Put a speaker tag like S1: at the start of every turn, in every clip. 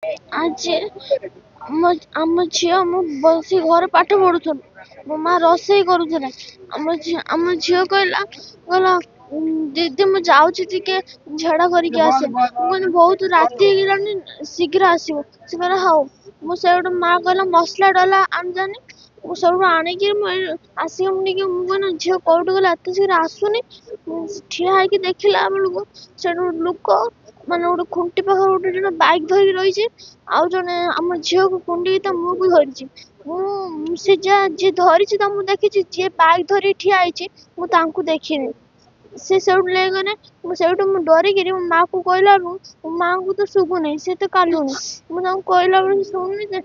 S1: आज आम झील मु बस घर पाठ पढ़ुन मो माँ रोसे करूला आम झील कहला कहला दीदी मु जाऊँ टे झड़ा करके आसे मुझे बहुत राति शीघ्र आसो से कहला हाँ मुझे माँ कहला मसला डाला आनजानी सब आणिक आसिक मुझे झील कौट गला एत शीघ्र आसुनी ठिया है देखला बेलू से लोक माने गोटे खुंटी पाख गोटे जन बाइक धरिक रही आउ जने आम झील को कुंडी ता मुँह को धरी से जी धरी मुझे देखी जी बाइक धरी ठिया मुझे देखनी से लेगने मुझे डरिकी मो माँ को कहला मो माँ को तो शुभुनी सी तो कालुनी मुझे कहला बेल शुणुनी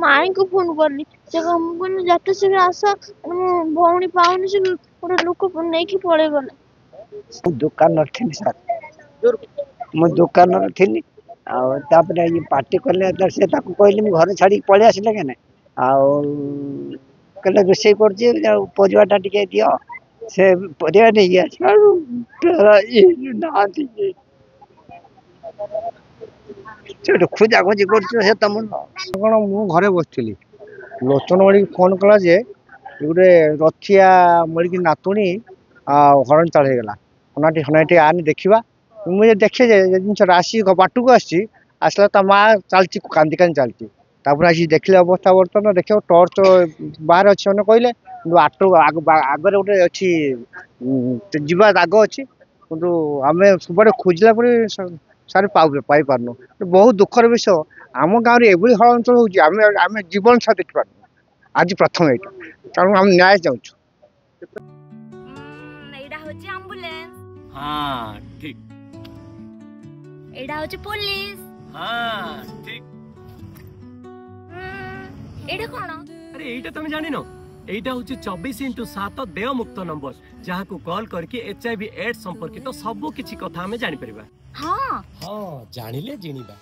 S1: माई को फोन कली से मुझे जिते शीघ्र आस मो भौणी पाऊनी से गोटे लोक नहीं पड़े गला
S2: दुकान थी सर मो दुकान थी आपर ये पार्टी कले से कहली घर छाड़ी पलि आसिले के कहले रोसे करवाटा टे दि से परिया नहीं खोजा खोजी कर तुम कौन मु घरे बसली लोचन बड़ी फोन कला जे गोटे रथिया मरिकी नातुणी हरण चाल होगा हनाटी आने देखा मुझे देखे जिन आसी बाटू को आसला ता माँ चलती कांदी कांदी चलती आसी देखले अवस्था बर्तमान देखो टर्च बाहर अच्छे मैंने कहले आटो आगे गोटे अच्छी जीवा दाग अच्छी कि आम सब खोजला सारे पाई पारनु बहुत दुखर विषय आम गाँव में एभली हलचल होमें जीवन साथ देखी पार आज प्रथम यहाँ तेणु आम न्याय चाहूँ।
S3: हाँ ठीक
S4: एडा होची पुलिस।
S3: हाँ ठीक
S4: एडा कोन
S3: अरे एटा तुम जानि न एटा होची 24x7 देय मुक्त नंबर जहाँ को कॉल करके HIV एड्स संपर्कित तो सब किछि कथा हमें जानि परिबा।
S4: हाँ
S3: हाँ जानिले जिनिबा।